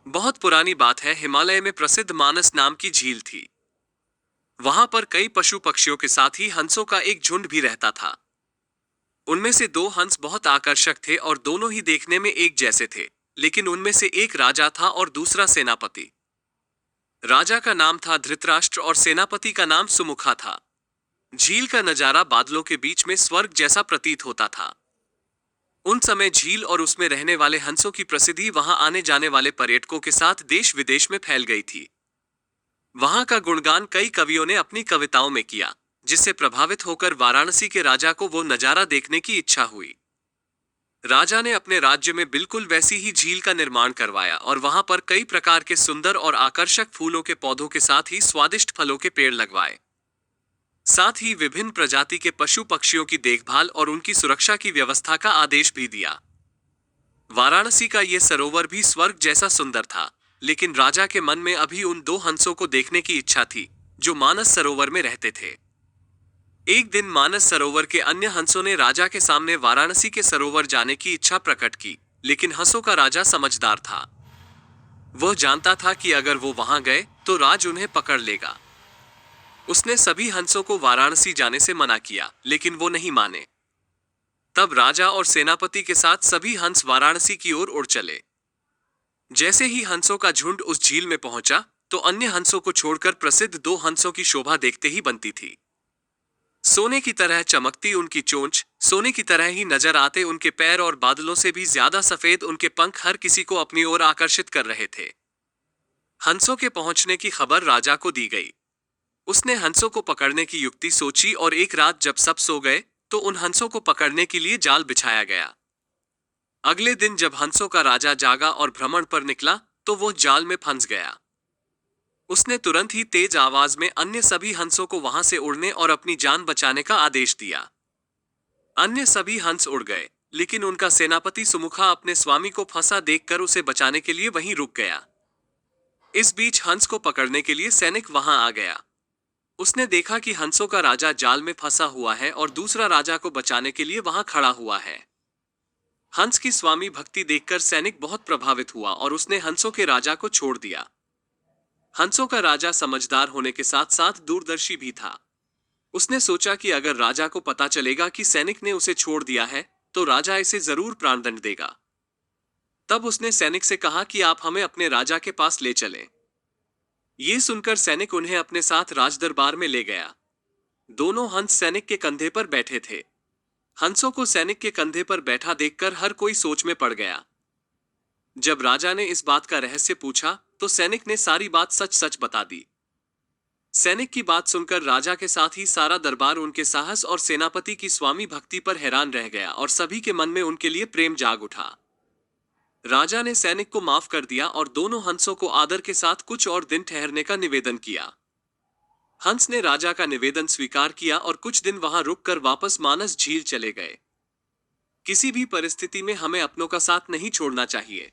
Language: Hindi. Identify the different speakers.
Speaker 1: बहुत पुरानी बात है, हिमालय में प्रसिद्ध मानस नाम की झील थी। वहां पर कई पशु पक्षियों के साथ ही हंसों का एक झुंड भी रहता था। उनमें से दो हंस बहुत आकर्षक थे और दोनों ही देखने में एक जैसे थे। लेकिन उनमें से एक राजा था और दूसरा सेनापति। राजा का नाम था धृतराष्ट्र और सेनापति का नाम सुमुखा था। झील का नजारा बादलों के बीच में स्वर्ग जैसा प्रतीत होता था। उन समय झील और उसमें रहने वाले हंसों की प्रसिद्धि वहां आने जाने वाले पर्यटकों के साथ देश विदेश में फैल गई थी। वहां का गुणगान कई कवियों ने अपनी कविताओं में किया, जिससे प्रभावित होकर वाराणसी के राजा को वो नजारा देखने की इच्छा हुई। राजा ने अपने राज्य में बिल्कुल वैसी ही झील का निर्माण करवाया और वहां पर कई प्रकार के सुंदर और आकर्षक फूलों के पौधों के साथ ही स्वादिष्ट फलों के पेड़ लगवाए। साथ ही विभिन्न प्रजाति के पशु पक्षियों की देखभाल और उनकी सुरक्षा की व्यवस्था का आदेश भी दिया। वाराणसी का ये सरोवर भी स्वर्ग जैसा सुंदर था, लेकिन राजा के मन में अभी उन दो हंसों को देखने की इच्छा थी, जो मानस सरोवर में रहते थे। एक दिन मानस सरोवर के अन्य हंसों ने राजा के सामने वाराणसी के सरोवर जाने की इच्छा प्रकट की, लेकिन हंसों का राजा समझदार था। वह जानता था कि अगर वो वहां गए तो राज उन्हें पकड़ लेगा। उसने सभी हंसों को वाराणसी जाने से मना किया, लेकिन वो नहीं माने। तब राजा और सेनापति के साथ सभी हंस वाराणसी की ओर उड़ चले। जैसे ही हंसों का झुंड उस झील में पहुंचा, तो अन्य हंसों को छोड़कर प्रसिद्ध दो हंसों की शोभा देखते ही बनती थी। सोने की तरह चमकती उनकी चोंच, सोने की तरह ही नजर आते उनके पैर और बादलों से भी ज्यादा सफेद उनके पंख हर किसी को अपनी ओर आकर्षित कर रहे थे। हंसों के पहुंचने की खबर राजा को दी गई। उसने हंसों को पकड़ने की युक्ति सोची और एक रात जब सब सो गए, तो उन हंसों को पकड़ने के लिए जाल बिछाया गया। अगले दिन जब हंसों का राजा जागा और भ्रमण पर निकला, तो वो जाल में फंस गया। उसने तुरंत ही तेज आवाज में अन्य सभी हंसों को वहां से उड़ने और अपनी जान बचाने का आदेश दिया। अन्य सभी हंस उड़ गए, लेकिन उनका सेनापति सुमुखा अपने स्वामी को फंसा देखकर उसे बचाने के लिए वहीं रुक गया। इस बीच हंस को पकड़ने के लिए सैनिक वहां आ गया। उसने देखा कि हंसों का राजा जाल में फंसा हुआ है और दूसरा राजा को बचाने के लिए वहां खड़ा हुआ है। हंस की स्वामी भक्ति देखकर सैनिक बहुत प्रभावित हुआ और उसने हंसों के राजा को छोड़ दिया। हंसों का राजा समझदार होने के साथ साथ दूरदर्शी भी था। उसने सोचा कि अगर राजा को पता चलेगा कि सैनिक ने उसे छोड़ दिया है, तो राजा इसे जरूर प्राणदंड देगा। तब उसने सैनिक से कहा कि आप हमें अपने राजा के पास ले चलें। ये सुनकर सैनिक उन्हें अपने साथ राजदरबार में ले गया। दोनों हंस सैनिक के कंधे पर बैठे थे। हंसों को सैनिक के कंधे पर बैठा देखकर हर कोई सोच में पड़ गया। जब राजा ने इस बात का रहस्य पूछा, तो सैनिक ने सारी बात सच सच बता दी। सैनिक की बात सुनकर राजा के साथ ही सारा दरबार उनके साहस और सेनापति की स्वामी भक्ति पर हैरान रह गया और सभी के मन में उनके लिए प्रेम जाग उठा। राजा ने सैनिक को माफ कर दिया और दोनों हंसों को आदर के साथ कुछ और दिन ठहरने का निवेदन किया। हंस ने राजा का निवेदन स्वीकार किया और कुछ दिन वहां रुककर वापस मानस झील चले गए। किसी भी परिस्थिति में हमें अपनों का साथ नहीं छोड़ना चाहिए।